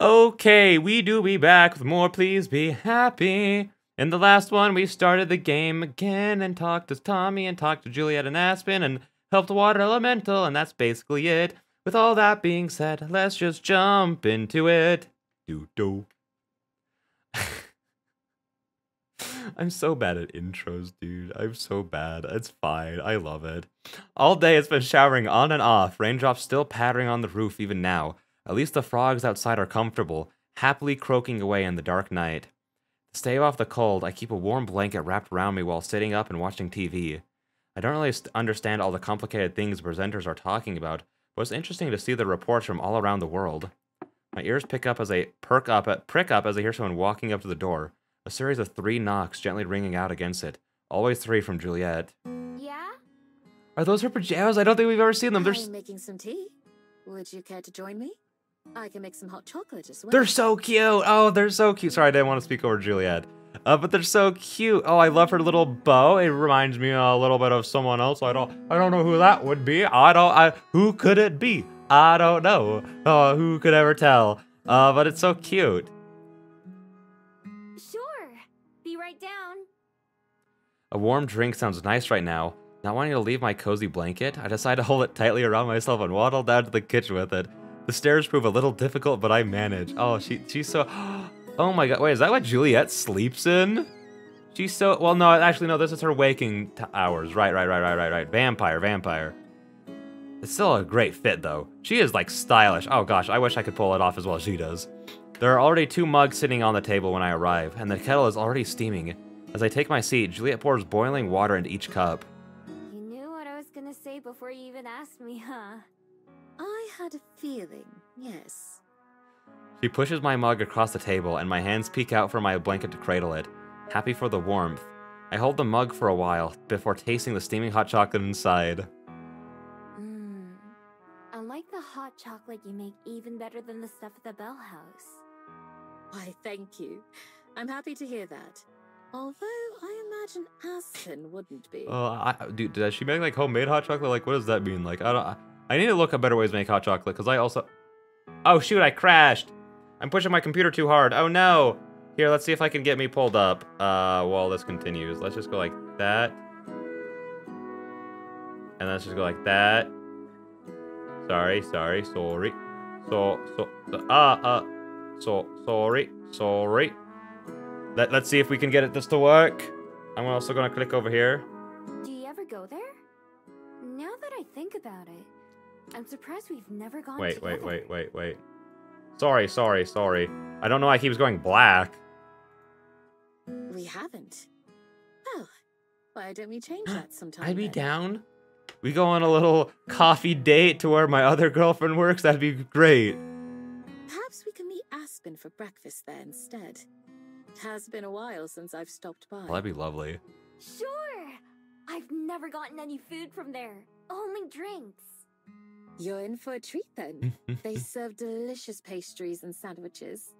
Okay, we do be back with more Please Be Happy. In the last one, we started the game again and talked to Tommy and talked to Juliet and Aspen and helped Water Elemental, and that's basically it. With all that being said, let's just jump into it. Do-do. I'm so bad at intros, dude. I'm so bad. It's fine. I love it. All day it's been showering on and off, raindrops still pattering on the roof even now. At least the frogs outside are comfortable, happily croaking away in the dark night. To stave off the cold, I keep a warm blanket wrapped around me while sitting up and watching TV. I don't really understand all the complicated things presenters are talking about, but it's interesting to see the reports from all around the world. My ears prick up as I hear someone walking up to the door. A series of 3 knocks gently ringing out against it. Always 3 from Juliet. Yeah? Are those her pajamas? I don't think we've ever seen them. I'm making some tea. Would you care to join me? I can make some hot chocolate as well. They're so cute. Oh, they're so cute. Sorry, I didn't want to speak over Juliet. But they're so cute. Oh, I love her little bow. It reminds me a little bit of someone else. I don't know who that would be. Who could it be? I don't know. Oh, who could ever tell? But it's so cute. Sure. Be right down. A warm drink sounds nice right now. Not wanting to leave my cozy blanket, I decide to hold it tightly around myself and waddle down to the kitchen with it. The stairs prove a little difficult, but I manage. Oh, she's so... Oh my god, wait, is that what Juliet sleeps in? She's so... Well, no, actually, no, this is her waking hours. Right. Vampire. It's still a great fit, though. She is, like, stylish. Oh gosh, I wish I could pull it off as well as she does. There are already 2 mugs sitting on the table when I arrive, and the kettle is already steaming. As I take my seat, Juliet pours boiling water into each cup. You knew what I was gonna say before you even asked me, huh? I had a feeling, yes. She pushes my mug across the table, and my hands peek out from my blanket to cradle it, happy for the warmth. I hold the mug for a while, before tasting the steaming hot chocolate inside. I like the hot chocolate you make even better than the stuff at the Bell House. Why, thank you. I'm happy to hear that. Although, I imagine Aspen wouldn't be. Dude, does she make, like, homemade hot chocolate? Like, what does that mean? Like, I need to look up better ways to make hot chocolate, because I also... Oh, shoot, I crashed! I'm pushing my computer too hard. Oh, no! Here, let's see if I can get me pulled up, while this continues. Let's just go like that. And let's just go like that. Sorry. Sorry. Let's see if we can get this to work. I'm also gonna click over here. Do you ever go there? Now that I think about it, I'm surprised we've never gone together. Wait. Sorry. I don't know why it keeps going black. We haven't. Oh, why don't we change that sometime? I'd be then? down. We go on a little coffee date to where my other girlfriend works. That'd be great. Perhaps we can meet Aspen for breakfast there instead. It has been a while since I've stopped by. Well, that'd be lovely. Sure! I've never gotten any food from there. Only drinks. You're in for a treat then. They serve delicious pastries and sandwiches.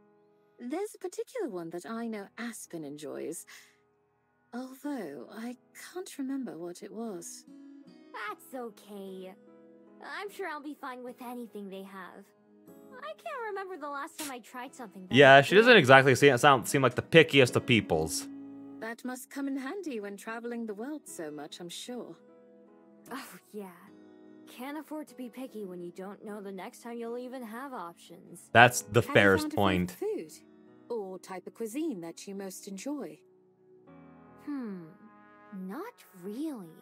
There's a particular one that I know Aspen enjoys. Although, I can't remember what it was. That's okay. I'm sure I'll be fine with anything they have. I can't remember the last time I tried something. Yeah, she doesn't exactly seem like the pickiest of peoples. That must come in handy when traveling the world so much, I'm sure. Oh, yeah. Can't afford to be picky when you don't know the next time you'll even have options. That's the fairest point. Food or type of cuisine that you most enjoy? Not really.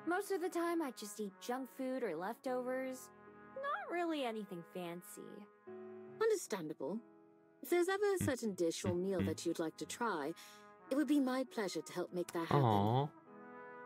Most of the time I just eat junk food or leftovers. Not really anything fancy. Understandable. If there's ever a certain dish or meal that you'd like to try, it would be my pleasure to help make that happen. Aww.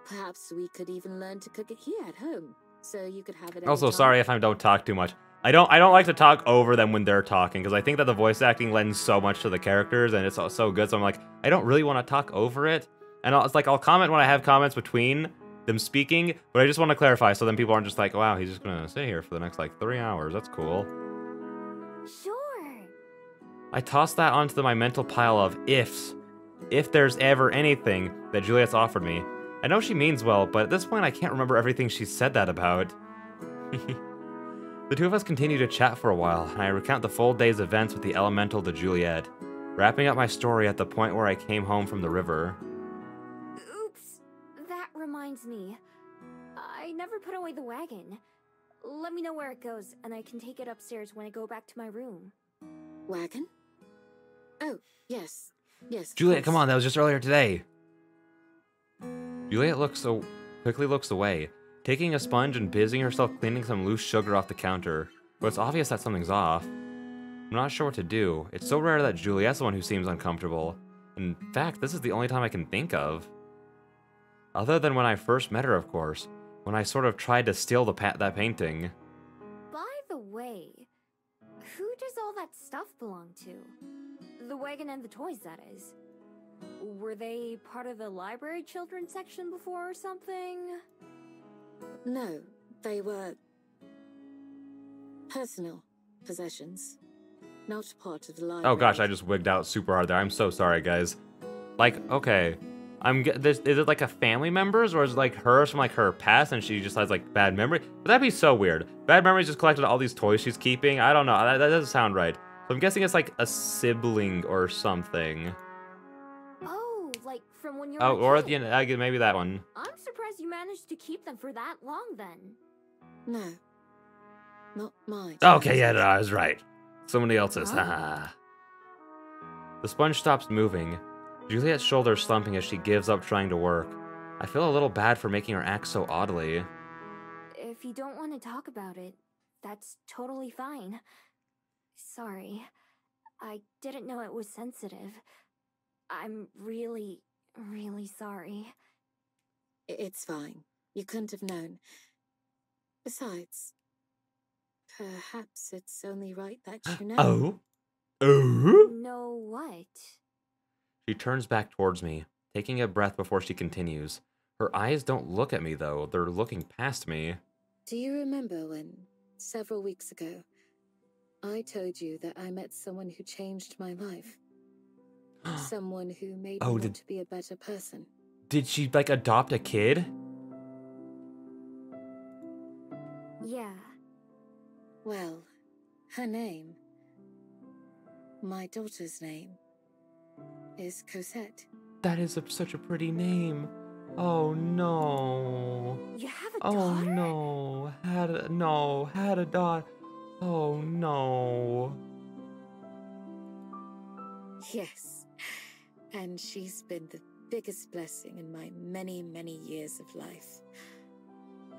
Perhaps we could even learn to cook it here at home, so you could have it. Also, sorry if I don't talk too much. I don't like to talk over them when they're talking, because I think that the voice acting lends so much to the characters, and it's so good, so I'm like, I don't really want to talk over it. And it's like, I'll comment when I have comments between them speaking, but I just want to clarify, so then people aren't just like, wow, he's just gonna sit here for the next, like, 3 hours. That's cool. Sure. I toss that onto my mental pile of ifs. If there's ever anything that Juliet's offered me. I know she means well, but at this point I can't remember everything she said that about. The two of us continue to chat for a while, and I recount the full day's events with the elemental to Juliet, wrapping up my story at the point where I came home from the river. Oops, that reminds me. I never put away the wagon. Let me know where it goes, and I can take it upstairs when I go back to my room. Wagon? Oh, yes. Yes. Juliet, come on, that was just earlier today. Juliet quickly looks away, taking a sponge and busying herself cleaning some loose sugar off the counter. But it's obvious that something's off. I'm not sure what to do. It's so rare that Juliet's the one who seems uncomfortable. In fact, this is the only time I can think of. Other than when I first met her, of course, when I sort of tried to steal that painting. By the way, who does all that stuff belong to? The wagon and the toys, that is. Were they part of the library children's section before or something? No, they were personal possessions, not part of the library. Oh gosh, I just wigged out super hard there. I'm so sorry, guys. Like, okay. Is it like a family members, or is it like hers from like her past and she just has like bad memory? But that'd be so weird. Bad memories just collected all these toys she's keeping. I don't know. That doesn't sound right. So I'm guessing it's like a sibling or something. Oh, like from when you were Oh, a or at kid. the end, maybe that one. I'm surprised you managed to keep them for that long then. No, not mine. Okay, yeah, no, I was right. Somebody else's. Oh. Haha. The sponge stops moving. Juliet's shoulders slumping as she gives up trying to work. I feel a little bad for making her act so oddly. If you don't want to talk about it, that's totally fine. Sorry. I didn't know it was sensitive. I'm really, really sorry. It's fine. You couldn't have known. Besides, perhaps it's only right that you know. Oh? Oh? Know what? She turns back towards me, taking a breath before she continues. Her eyes don't look at me, though. They're looking past me. Do you remember when, several weeks ago, I told you that I met someone who changed my life? Someone who made me want to be a better person. Did she, like, adopt a kid? Yeah. Well, her name, my daughter's name, is Cosette. That is such a pretty name. Oh, no. You have a Oh, daughter? no. Had a daughter. Oh, no. Yes, and she's been the biggest blessing in my many, many years of life.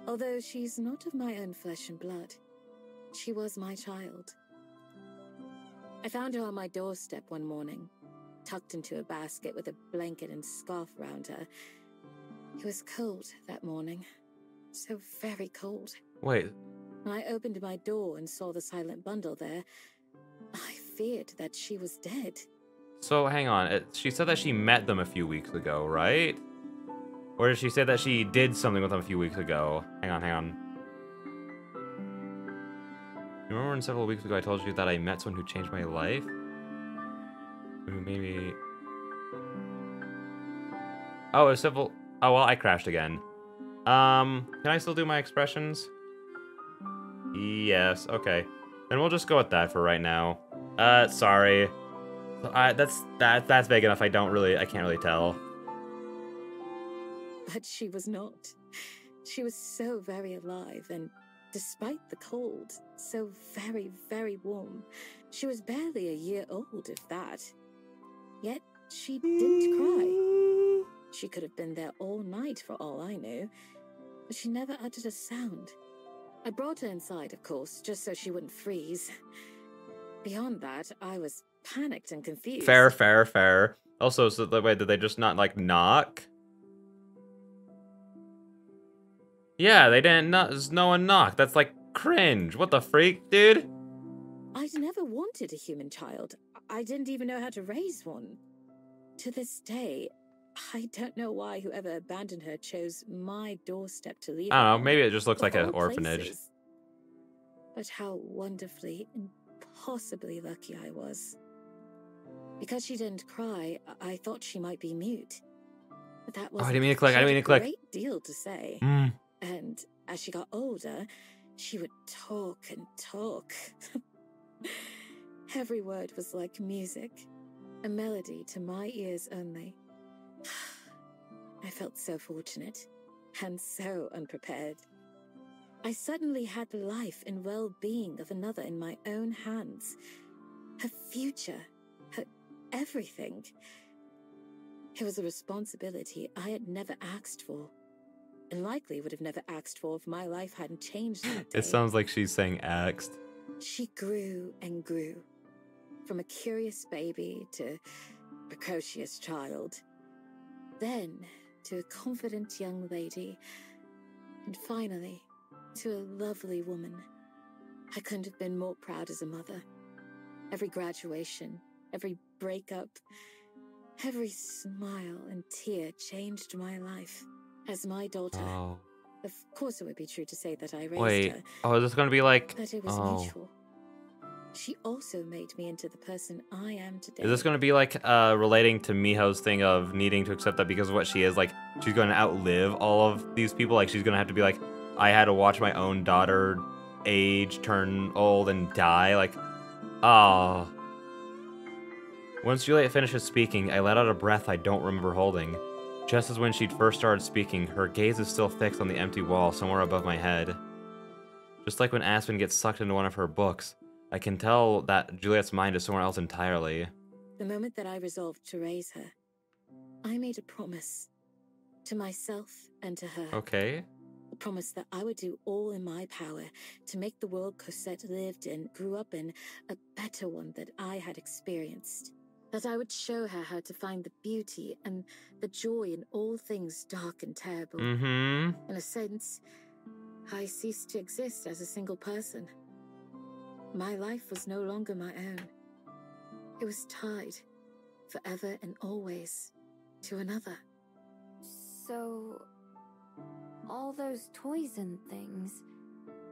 Although she's not of my own flesh and blood, she was my child. I found her on my doorstep one morning, tucked into a basket with a blanket and scarf around her. It was cold that morning, so very cold. Wait. When I opened my door and saw the silent bundle there, I feared that she was dead. So, hang on. She said that she met them a few weeks ago, right? Or did she say that she did something with them a few weeks ago? Hang on. You remember when several weeks ago I told you that I met someone who changed my life? Maybe... Oh, a civil... Oh, well, I crashed again. Can I still do my expressions? Yes, okay. Then we'll just go with that for right now. Sorry. That's big enough. I can't really tell. But she was not. She was so very alive, and despite the cold, so very, very warm. She was barely a year old, if that. Yet, she didn't cry. She could have been there all night for all I knew, but she never uttered a sound. I brought her inside, of course, just so she wouldn't freeze. Beyond that, I was panicked and confused. Fair. Also, so wait, did they just not, like, knock? Yeah, they didn't no one knocked. That's, like, cringe. What the freak, dude? I'd never wanted a human child. I didn't even know how to raise one. To this day, I don't know why whoever abandoned her chose my doorstep to leave. I don't know, on, maybe it just looks like of an all orphanage. places. But how wonderfully, impossibly lucky I was. Because she didn't cry, I thought she might be mute. But that was I didn't mean to click. a great deal to say. And as she got older, She would talk and talk. Every word was like music, a melody to my ears only. I felt so fortunate and so unprepared. I suddenly had the life and well-being of another in my own hands. Her future, her everything. It was a responsibility I had never asked for, and likely would have never asked for if my life hadn't changed that day. It sounds like she's saying axed. She grew and grew, from a curious baby to precocious child, then to a confident young lady, and finally to a lovely woman. I couldn't have been more proud as a mother. Every graduation, every breakup, every smile and tear changed my life. As my daughter, of course it would be true to say that I raised her. Oh, is this going to be like... But it was mutual. She also made me into the person I am today. Is this going to be like relating to Miho's thing of needing to accept that because of what she is? Like, she's going to outlive all of these people? Like, she's going to have to be like, I had to watch my own daughter age, turn old, and die? Like, oh. Once Juliet finishes speaking, I let out a breath I don't remember holding. Just as when she'd first started speaking, her gaze is still fixed on the empty wall somewhere above my head. Just like when Aspen gets sucked into one of her books, I can tell that Juliet's mind is somewhere else entirely. The moment that I resolved to raise her, I made a promise to myself and to her. Okay. A promise that I would do all in my power to make the world Cosette lived in, grew up in, a better one that I had experienced. That I would show her how to find the beauty and the joy in all things dark and terrible. In a sense, I ceased to exist as a single person. My life was no longer my own. It was tied, forever and always, to another. So, all those toys and things...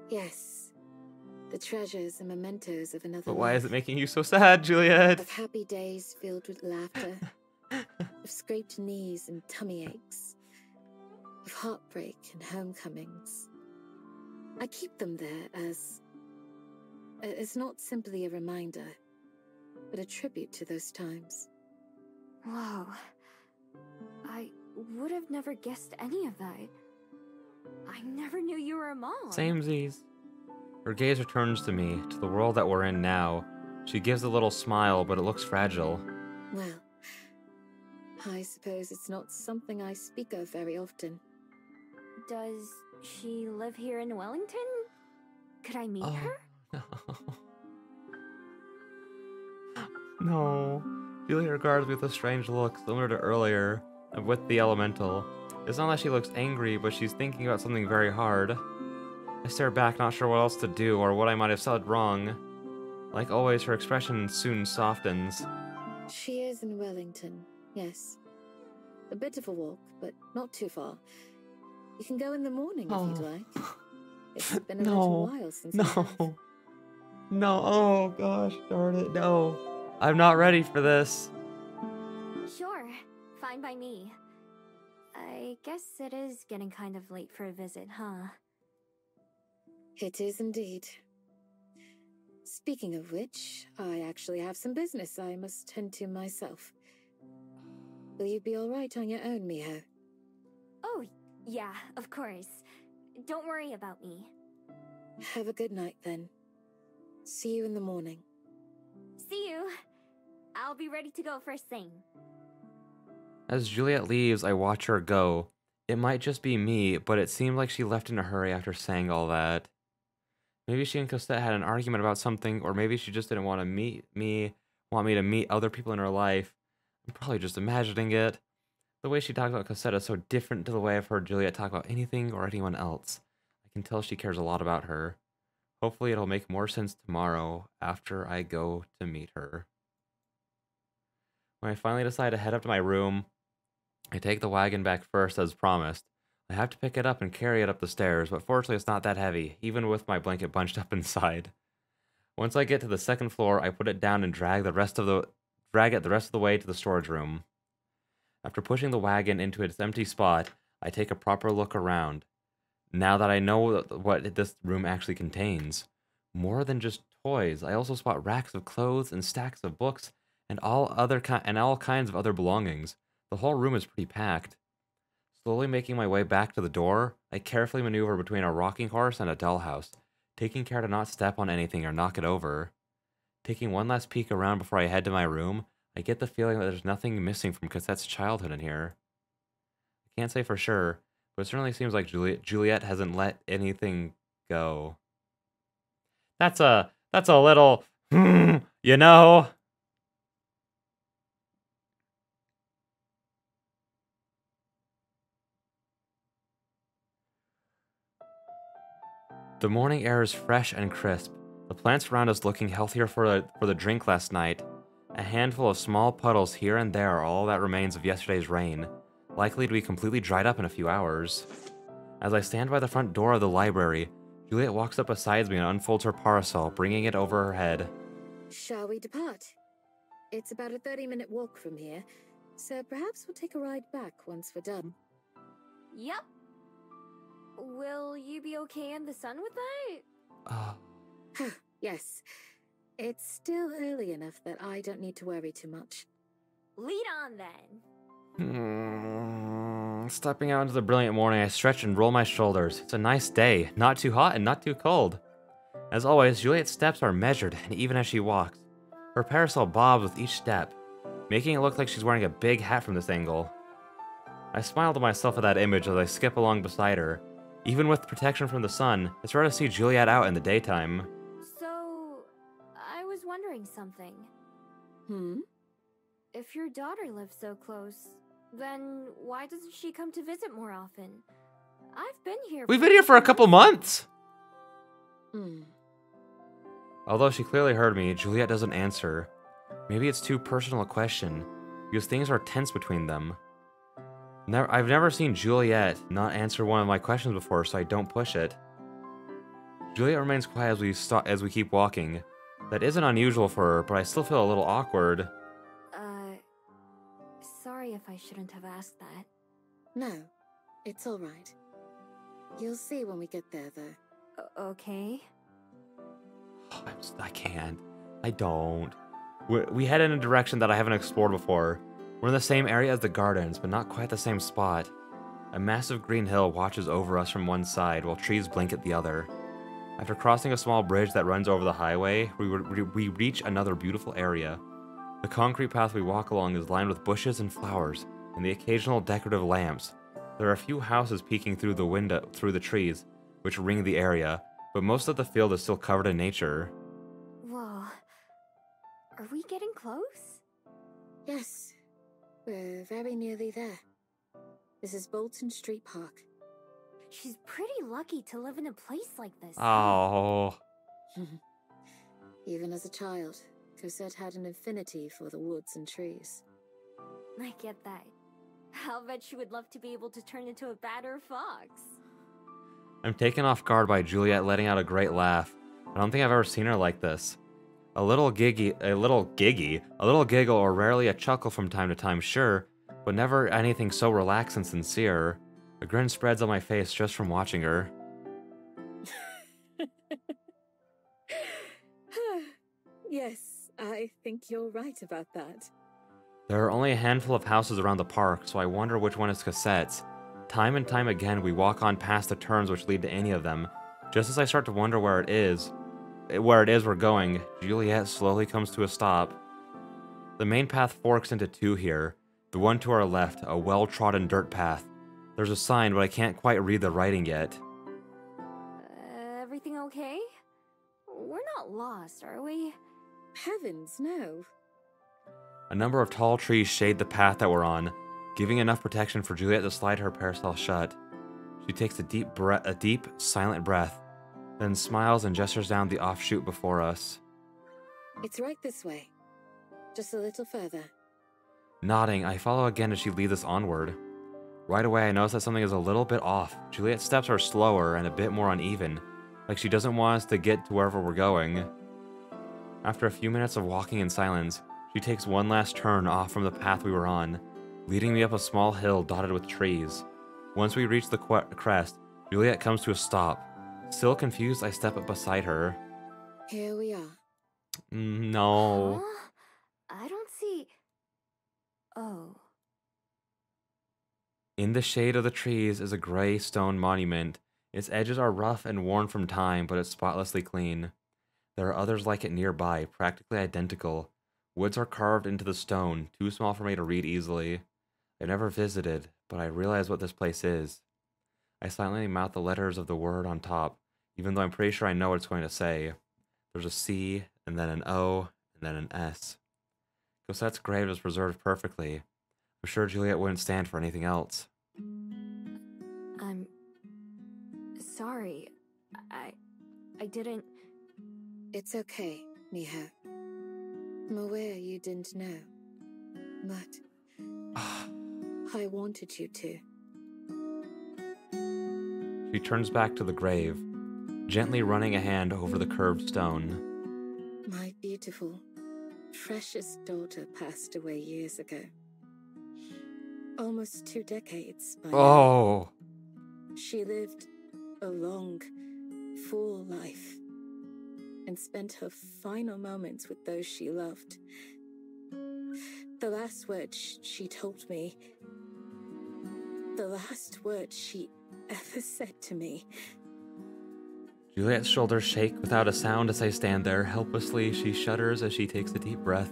Yes. The treasures and mementos of another But why life. is it making you so sad, Juliet? Of happy days filled with laughter. Of scraped knees and tummy aches. Of heartbreak and homecomings. I keep them there as not simply a reminder, but a tribute to those times. Whoa. I would have never guessed any of that. I never knew you were a mom. Samesies. Her gaze returns to me, to the world that we're in now. She gives a little smile, but it looks fragile. Well, I suppose it's not something I speak of very often. Does she live here in Wellington? Could I meet her? No. No. Julia regards me with a strange look, similar to earlier, with the elemental. It's not that she looks angry, but she's thinking about something very hard. I stare back, not sure what else to do, or what I might have said wrong. Like always, her expression soon softens. She is in Wellington, yes. A bit of a walk, but not too far. You can go in the morning if you'd like. It's been a little while since we have. No, oh gosh, darn it, no. I'm not ready for this. Sure, fine by me. I guess it is getting kind of late for a visit, huh? It is indeed. Speaking of which, I actually have some business I must tend to myself. Will you be all right on your own, Miho? Oh, yeah, of course. Don't worry about me. Have a good night, then. See you in the morning. See you. I'll be ready to go first thing. As Juliet leaves, I watch her go. It might just be me, but it seemed like she left in a hurry after saying all that. Maybe she and Cosette had an argument about something, or maybe she just didn't want me to meet other people in her life. I'm probably just imagining it. The way she talks about Cosette is so different to the way I've heard Juliet talk about anything or anyone else. I can tell she cares a lot about her. Hopefully it'll make more sense tomorrow after I go to meet her. When I finally decide to head up to my room, I take the wagon back first as promised. I have to pick it up and carry it up the stairs, but fortunately it's not that heavy, even with my blanket bunched up inside. Once I get to the second floor, I put it down and drag it the rest of the way to the storage room. After pushing the wagon into its empty spot, I take a proper look around. now that I know what this room actually contains. More than just toys, I also spot racks of clothes and stacks of books and all kinds of other belongings. The whole room is pretty packed. Slowly making my way back to the door, I carefully maneuver between a rocking horse and a dollhouse, taking care to not step on anything or knock it over. Taking one last peek around before I head to my room, I get the feeling that there's nothing missing from Cosette's childhood in here. I can't say for sure, but it certainly seems like Juliet hasn't let anything go. That's a little, you know? The morning air is fresh and crisp. The plants around us looking healthier for the drink last night. A handful of small puddles here and there are all that remains of yesterday's rain, likely to be completely dried up in a few hours. As I stand by the front door of the library, Juliet walks up beside me and unfolds her parasol, bringing it over her head. Shall we depart? It's about a 30-minute walk from here, so perhaps we'll take a ride back once we're done. Yep. Will you be okay in the sun with that? Yes. It's still early enough that I don't need to worry too much. Lead on then. Stepping out into the brilliant morning, I stretch and roll my shoulders. It's a nice day, not too hot and not too cold. As always, Juliet's steps are measured, and even as she walks, her parasol bobs with each step, making it look like she's wearing a big hat from this angle. I smile to myself at that image as I skip along beside her. Even with protection from the sun, it's rare to see Juliet out in the daytime. So, I was wondering something. If your daughter lives so close, then why doesn't she come to visit more often? I've been here. We've been here for a couple months! Hmm. Although she clearly heard me, Juliet doesn't answer. Maybe it's too personal a question, because things are tense between them. I've never seen Juliet not answer one of my questions before, so I don't push it. Juliet remains quiet as we keep walking. That isn't unusual for her, but I still feel a little awkward. Sorry if I shouldn't have asked that. No, it's all right. You'll see when we get there, though. Okay. I can't. I don't. We head in a direction that I haven't explored before. We're in the same area as the gardens, but not quite the same spot. A massive green hill watches over us from one side, while trees blink at the other. After crossing a small bridge that runs over the highway, we reach another beautiful area. The concrete path we walk along is lined with bushes and flowers, and the occasional decorative lamps. There are a few houses peeking through the trees, which ring the area, but most of the field is still covered in nature. Whoa. Are we getting close? Yes. We're very nearly there. This is Bolton Street Park. She's pretty lucky to live in a place like this. Oh. Even as a child, Cosette had an affinity for the woods and trees. I get that. I'll bet she would love to be able to turn into a bat or a fox. I'm taken off guard by Juliet letting out a great laugh. I don't think I've ever seen her like this. A little giggle or rarely a chuckle from time to time, sure, but never anything so relaxed and sincere. A grin spreads on my face just from watching her. Yes, I think you're right about that. There are only a handful of houses around the park, so I wonder which one is Cosette's. Time and time again, we walk on past the turns which lead to any of them. Just as I start to wonder where it is we're going, Juliet slowly comes to a stop. The main path forks into two here. The one to our left, a well-trodden dirt path. There's a sign, but I can't quite read the writing yet. Everything okay? We're not lost, are we? Heavens, no. A number of tall trees shade the path that we're on, giving enough protection for Juliet to slide her parasol shut. She takes a deep, silent breath, then smiles and gestures down the offshoot before us. It's right this way. Just a little further. Nodding, I follow again as she leads us onward. Right away, I notice that something is a little bit off. Juliet's steps are slower and a bit more uneven, like she doesn't want us to get to wherever we're going. After a few minutes of walking in silence, she takes one last turn off from the path we were on, leading me up a small hill dotted with trees. Once we reach the crest, Juliet comes to a stop. Still confused, I step up beside her. Here we are. No. Huh? I don't see... Oh. In the shade of the trees is a gray stone monument. Its edges are rough and worn from time, but it's spotlessly clean. There are others like it nearby, practically identical. Woods are carved into the stone, too small for me to read easily. I've never visited, but I realize what this place is. I silently mouth the letters of the word on top, even though I'm pretty sure I know what it's going to say. There's a C, and then an O, and then an S. Cosette's grave is preserved perfectly. I'm sure Juliet wouldn't stand for anything else. I'm... sorry. I didn't... It's okay, Miha. I'm aware you didn't know. But I wanted you to. She turns back to the grave, gently running a hand over the curved stone. My beautiful, precious daughter passed away years ago. Almost 2 decades by now. Oh! She lived a long, full life and spent her final moments with those she loved. The last words she told me, the last words she ever said to me. Juliet's shoulders shake without a sound as I stand there. Helplessly, she shudders as she takes a deep breath.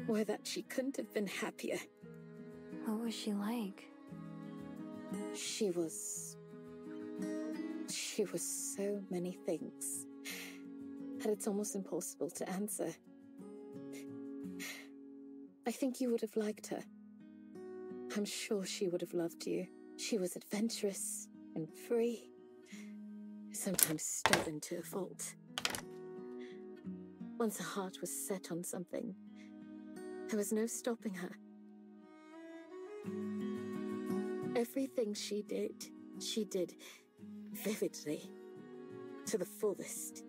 Or that she couldn't have been happier. What was she like? She was so many things that it's almost impossible to answer. I think you would have liked her. I'm sure she would have loved you. She was adventurous and free, sometimes stubborn to a fault. Once her heart was set on something, there was no stopping her. Everything she did vividly, to the fullest.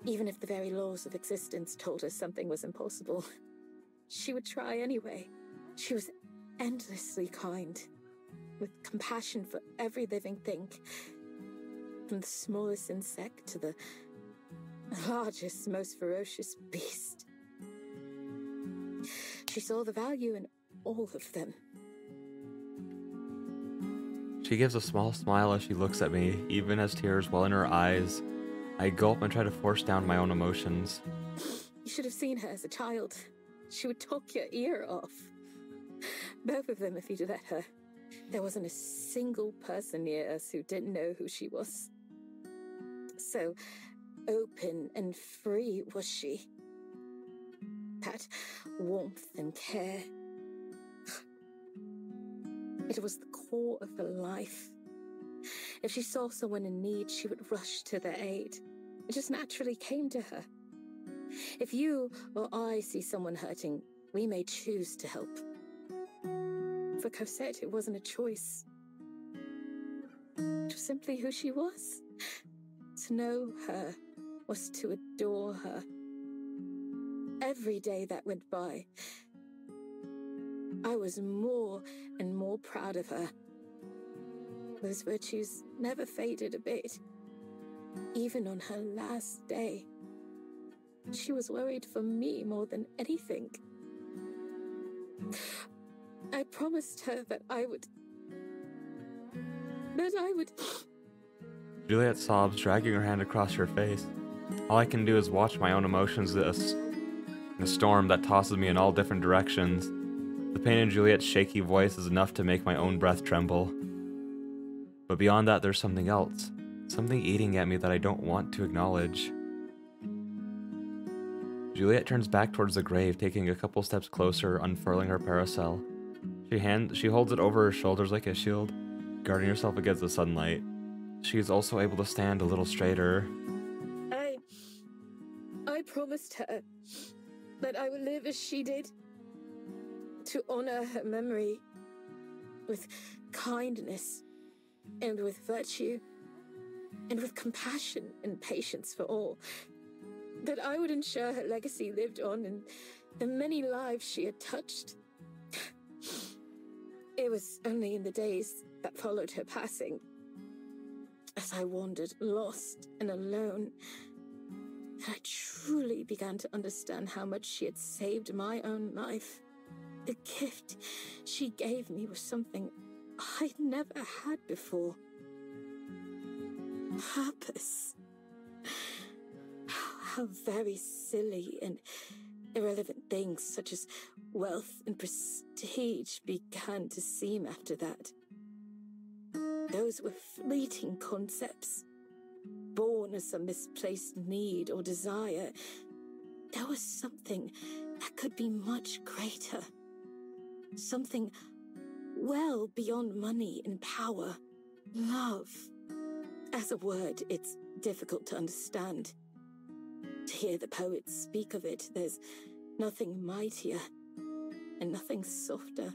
Even if the very laws of existence told her something was impossible, she would try anyway. She was endlessly kind, with compassion for every living thing, from the smallest insect to the largest, most ferocious beast. She saw the value in all of them. She gives a small smile as she looks at me, even as tears well in her eyes. I gulp and try to force down my own emotions. You should have seen her as a child. She would talk your ear off. Both of them, if you'd let her. There wasn't a single person near us who didn't know who she was. So open and free was she. That warmth and care. It was the core of her life. If she saw someone in need, she would rush to their aid. It just naturally came to her. If you or I see someone hurting, we may choose to help. For Cosette, it wasn't a choice. It was simply who she was. To know her was to adore her. Every day that went by, I was more and more proud of her. Those virtues never faded a bit. Even on her last day, she was worried for me more than anything. I promised her that I would... Juliet sobs, dragging her hand across her face. All I can do is watch my own emotions in a storm that tosses me in all different directions. The pain in Juliet's shaky voice is enough to make my own breath tremble. But beyond that, there's something else. Something eating at me that I don't want to acknowledge. Juliet turns back towards the grave, taking a couple steps closer, unfurling her parasol. She holds it over her shoulders like a shield, guarding herself against the sunlight. She is also able to stand a little straighter. I promised her that I would live as she did, to honor her memory with kindness and with virtue and with compassion and patience for all, that I would ensure her legacy lived on in the many lives she had touched. It was only in the days that followed her passing, as I wandered lost and alone, that I truly began to understand how much she had saved my own life. The gift she gave me was something I'd never had before. Purpose. How very silly and irrelevant things such as wealth and prestige began to seem after that. Those were fleeting concepts, born as a misplaced need or desire. There was something that could be much greater. Something well beyond money and power. Love. As a word, it's difficult to understand. To hear the poets speak of it, there's nothing mightier and nothing softer.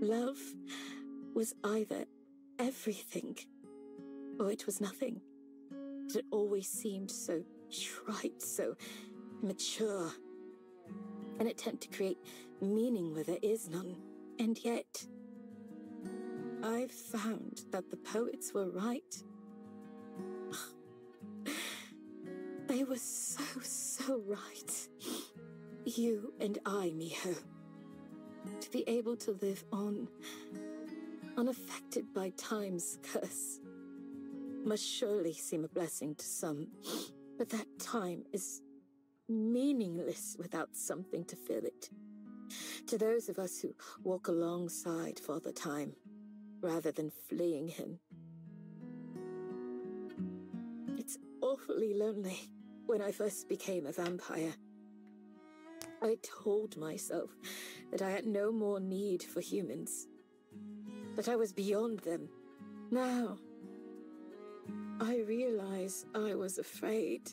Love was either everything or it was nothing. It always seemed so trite, so mature. An attempt to create meaning where there is none. And yet, I've found that the poets were right. They were so right. You and I, Miho. To be able to live on, unaffected by time's curse, must surely seem a blessing to some. But that time is meaningless without something to fill it. To those of us who walk alongside Father Time, rather than fleeing him. It's awfully lonely. When I first became a vampire, I told myself that I had no more need for humans, that I was beyond them. Now, I realize I was afraid.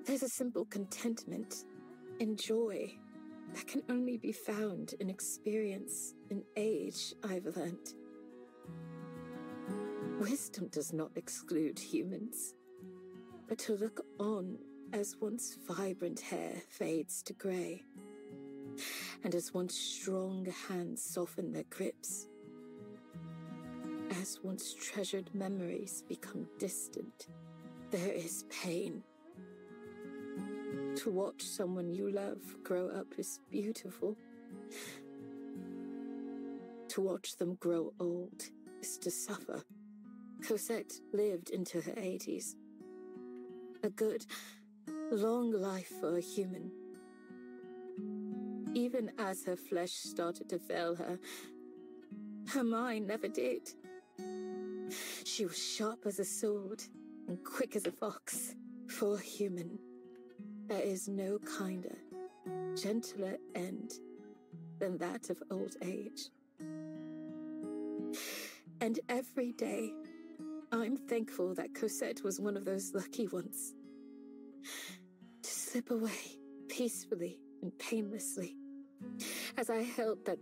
There's a simple contentment and joy that can only be found in experience and age, I've learned. Wisdom does not exclude humans, but to look on as one's vibrant hair fades to grey, and as one's strong hands soften their grips, as one's treasured memories become distant, there is pain. To watch someone you love grow up is beautiful. To watch them grow old is to suffer. Cosette lived into her 80s. A good, long life for a human. Even as her flesh started to fail her, her mind never did. She was sharp as a sword and quick as a fox. For a human, there is no kinder, gentler end than that of old age. And every day, I'm thankful that Cosette was one of those lucky ones. To slip away peacefully and painlessly. As I held that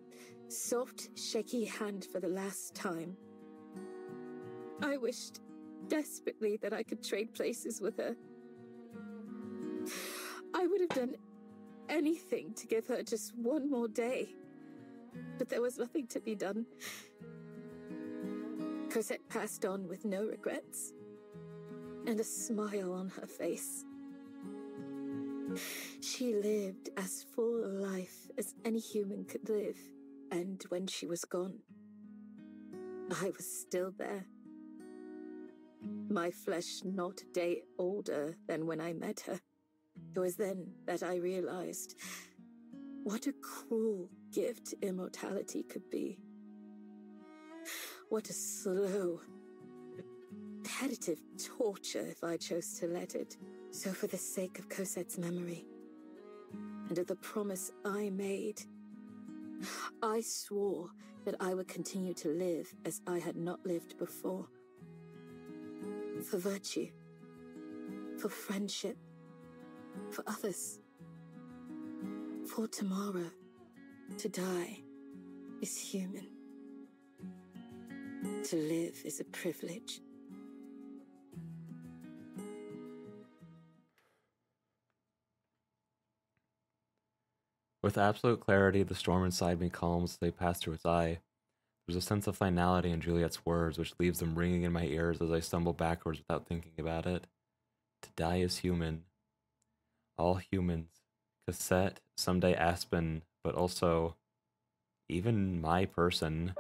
soft, shaky hand for the last time, I wished desperately that I could trade places with her. I would have done anything to give her just one more day, but there was nothing to be done. Cosette passed on with no regrets, and a smile on her face. She lived as full a life as any human could live, and when she was gone, I was still there. My flesh not a day older than when I met her. It was then that I realized what a cruel gift immortality could be. What a slow, repetitive torture if I chose to let it. So for the sake of Cosette's memory, and of the promise I made, I swore that I would continue to live as I had not lived before. For virtue, for friendship, for others, for tomorrow. To die is human. To live is a privilege. With absolute clarity, the storm inside me calms as they pass through its eye. There's a sense of finality in Juliet's words, which leaves them ringing in my ears as I stumble backwards without thinking about it. To die is human. All humans. Cassette, someday Aspen, but also even my person.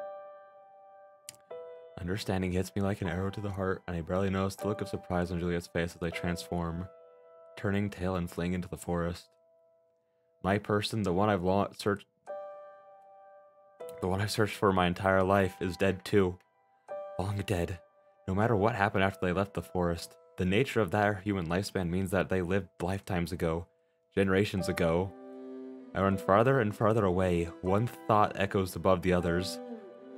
Understanding hits me like an arrow to the heart, and I barely notice the look of surprise on Juliet's face as I transform, turning tail and fleeing into the forest. My person, the one I've searched for my entire life, is dead too. Long dead. No matter what happened after they left the forest, the nature of their human lifespan means that they lived lifetimes ago, generations ago. I run farther and farther away. One thought echoes above the others.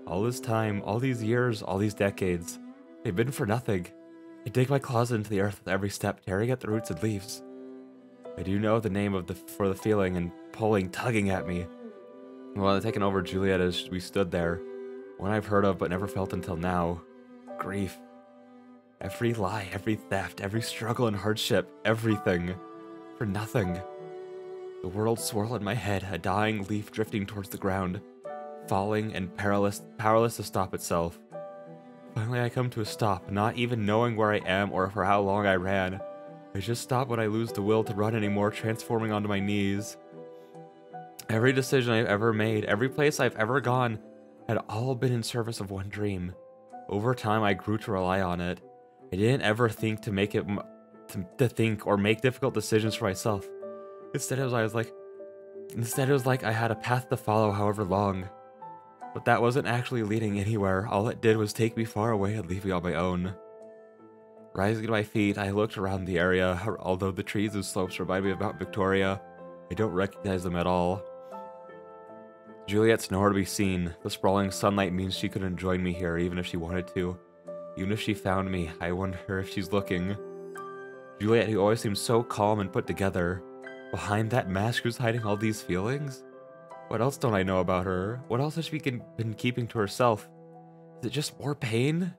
All this time, all these years, all these decades, they've been for nothing. I dig my claws into the earth with every step, tearing at the roots and leaves. I do know the name for the feeling and pulling, tugging at me. Well, I've taken over Juliet as we stood there. One I've heard of but never felt until now. Grief. Every lie, every theft, every struggle and hardship, everything. For nothing. The world swirled in my head, a dying leaf drifting towards the ground, falling and powerless to stop itself. Finally I come to a stop, not even knowing where I am or for how long I ran. I just stop when I lose the will to run anymore, transforming onto my knees. Every decision I've ever made, every place I've ever gone, had all been in service of one dream. Over time I grew to rely on it. I didn't ever think to make it to think or make difficult decisions for myself. Instead it was like I had a path to follow, however long. But that wasn't actually leading anywhere. All it did was take me far away and leave me on my own. Rising to my feet, I looked around the area. Although the trees and slopes remind me of Mount Victoria, I don't recognize them at all. Juliet's nowhere to be seen. The sprawling sunlight means she couldn't join me here, even if she wanted to. Even if she found me, I wonder if she's looking. Juliet, who always seems so calm and put together, behind that mask who's hiding all these feelings? What else don't I know about her? What else has she been keeping to herself? Is it just more pain?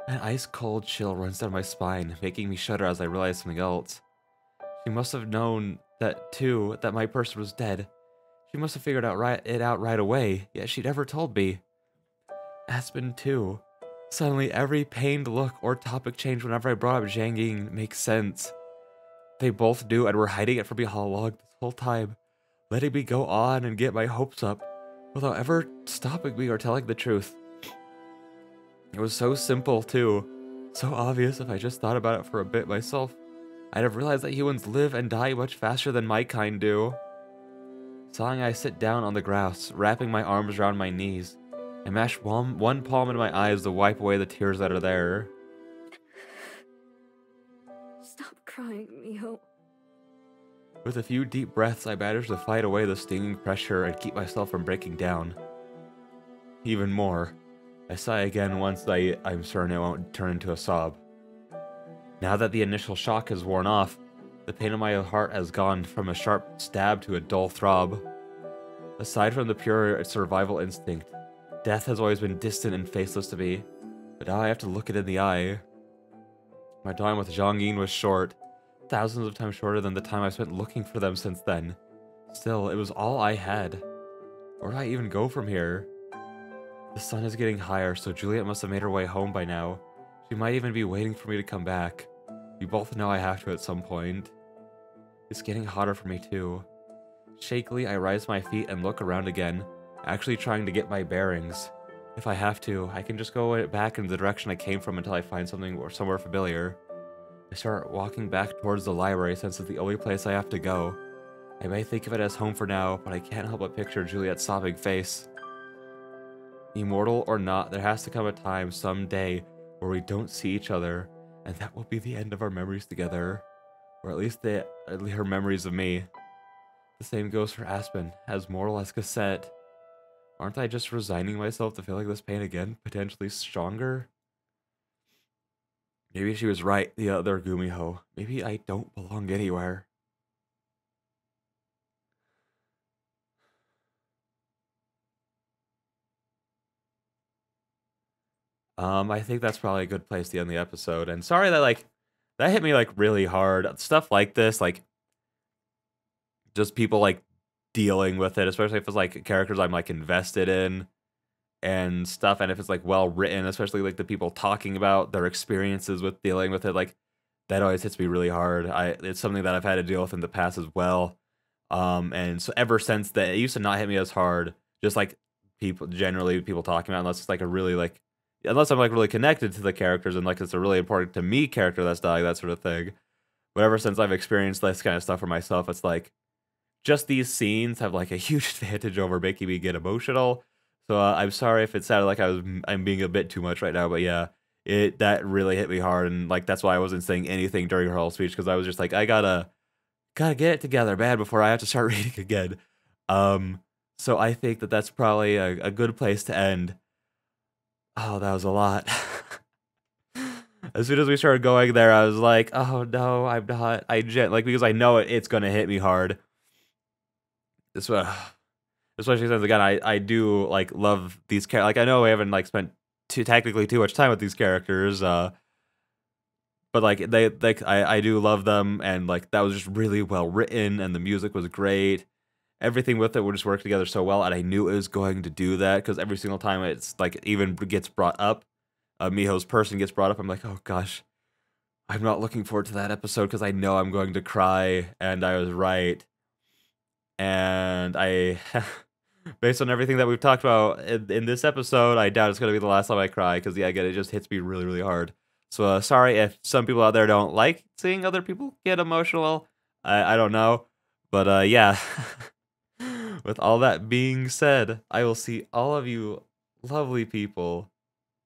An ice-cold chill runs down my spine, making me shudder as I realize something else. She must have known that, too, that my person was dead. She must have figured it out right away, yet she never told me. Aspen, too. Suddenly, every pained look or topic change whenever I brought up Zhang makes sense. They both knew and were hiding it from me all along this whole time, letting me go on and get my hopes up, without ever stopping me or telling the truth. It was so simple, too. So obvious if I just thought about it for a bit myself. I'd have realized that humans live and die much faster than my kind do. Sighing, I sit down on the grass, wrapping my arms around my knees. I mash one palm into my eyes to wipe away the tears that are there. Stop crying, Miho. With a few deep breaths, I manage to fight away the stinging pressure and keep myself from breaking down. Even more. I sigh again once I'm certain it won't turn into a sob. Now that the initial shock has worn off, the pain in my heart has gone from a sharp stab to a dull throb. Aside from the pure survival instinct, death has always been distant and faceless to me, but now I have to look it in the eye. My time with Zhang Yin was short, thousands of times shorter than the time I spent looking for them since then. Still, it was all I had. Where do I even go from here? The sun is getting higher, so Juliet must have made her way home by now. She might even be waiting for me to come back. We both know I have to at some point. It's getting hotter for me too. Shakily, I rise to my feet and look around again, actually trying to get my bearings. If I have to, I can just go back in the direction I came from until I find something or somewhere familiar. I start walking back towards the library since it's the only place I have to go. I may think of it as home for now, but I can't help but picture Juliet's sobbing face. Immortal or not, there has to come a time someday where we don't see each other, and that will be the end of our memories together. Or at least her memories of me. The same goes for Aspen, as mortal as Cassette. Aren't I just resigning myself to feeling this pain again, potentially stronger? Maybe she was right, the other Gumiho. Maybe I don't belong anywhere. I think that's probably a good place to end the episode. And sorry that, that hit me, really hard. Stuff like this, just people, dealing with it, especially if it's, characters I'm, invested in. and stuff, and if it's like well written, especially like the people talking about their experiences with dealing with it, like that always hits me really hard. It's something that I've had to deal with in the past as well. And so ever since that, it used to not hit me as hard. Just like people talking about, unless it's like a really like, unless I'm like really connected to the characters and like it's a really important to me character that's dying, that sort of thing. But ever since I've experienced this kind of stuff for myself, it's like just these scenes have like a huge advantage over making me get emotional. So I'm sorry if it sounded like I'm being a bit too much right now, but yeah, that really hit me hard, and like that's why I wasn't saying anything during her whole speech, because I was just like, I gotta get it together, man, before I have to start reading again. So I think that that's probably a good place to end. Oh, that was a lot. As soon as we started going there, I was like, oh no, I'm not. Like, because I know it's gonna hit me hard. Especially since again, I do like love these characters. Like, I know we haven't like spent technically too much time with these characters, but like I do love them, and like that was just really well written, and the music was great. Everything with it would just work together so well, and I knew it was going to do that, because every single time it's like even gets brought up, Miho's person gets brought up, I'm like, oh gosh, I'm not looking forward to that episode because I know I'm going to cry, and I was right. And based on everything that we've talked about in this episode, I doubt it's going to be the last time I cry, because yeah, again, it just hits me really, really hard. So sorry if some people out there don't like seeing other people get emotional. I don't know. But yeah, with all that being said, I will see all of you lovely people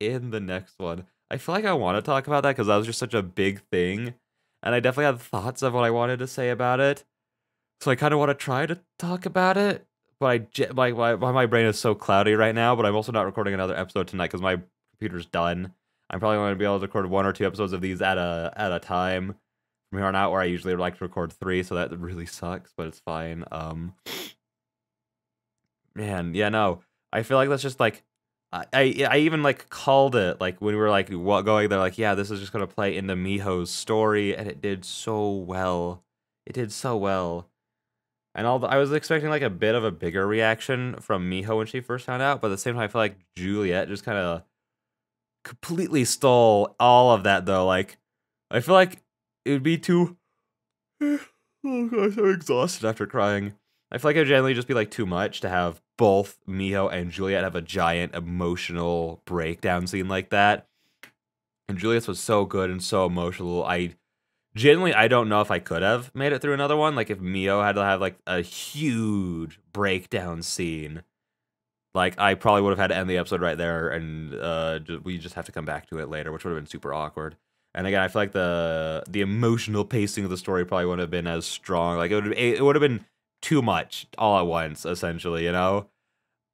in the next one. I feel like I want to talk about that because that was just such a big thing, and I definitely had thoughts of what I wanted to say about it. So I kind of want to try to talk about it, but my brain is so cloudy right now. But I'm also not recording another episode tonight because my computer's done. I'm probably going to be able to record 1 or 2 episodes of these at a time from here on out, where I usually like to record 3, so that really sucks, but it's fine. Man, yeah, no, I feel like that's just like I even like called it like when we were like going there, like, yeah, this is just gonna play into Miho's story, and it did so well. It did so well. And I was expecting like a bit of a bigger reaction from Miho when she first found out, but at the same time, I feel like Juliet just kind of completely stole all of that, though. Like, I feel like it would be too. Oh gosh, I'm exhausted after crying. I feel like it would generally just be like too much to have both Miho and Juliet have a giant emotional breakdown scene like that. And Juliet's was so good and so emotional. I don't know if I could have made it through another one. Like, if Miho had to have like a huge breakdown scene, like I probably would have had to end the episode right there, and we just have to come back to it later, which would have been super awkward. And again, I feel like the emotional pacing of the story probably wouldn't have been as strong. Like, it would have been too much all at once, essentially, you know.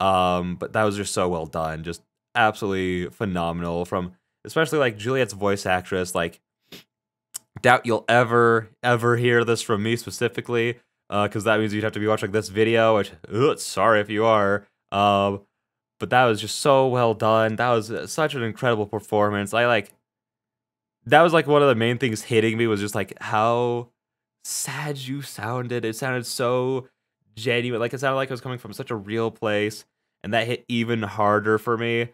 But that was just so well done, just absolutely phenomenal. From especially like Juliet's voice actress, like. Doubt you'll ever hear this from me specifically, because that means you'd have to be watching this video, which, sorry if you are. But that was just so well done. That was such an incredible performance. That was like one of the main things hitting me, was just like how sad you sounded. It sounded so genuine. Like, it sounded like it was coming from such a real place, and that hit even harder for me.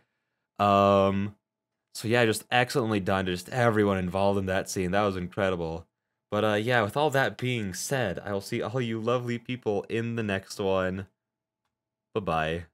So yeah, just excellently done to just everyone involved in that scene. That was incredible. But yeah, with all that being said, I will see all you lovely people in the next one. Bye-bye.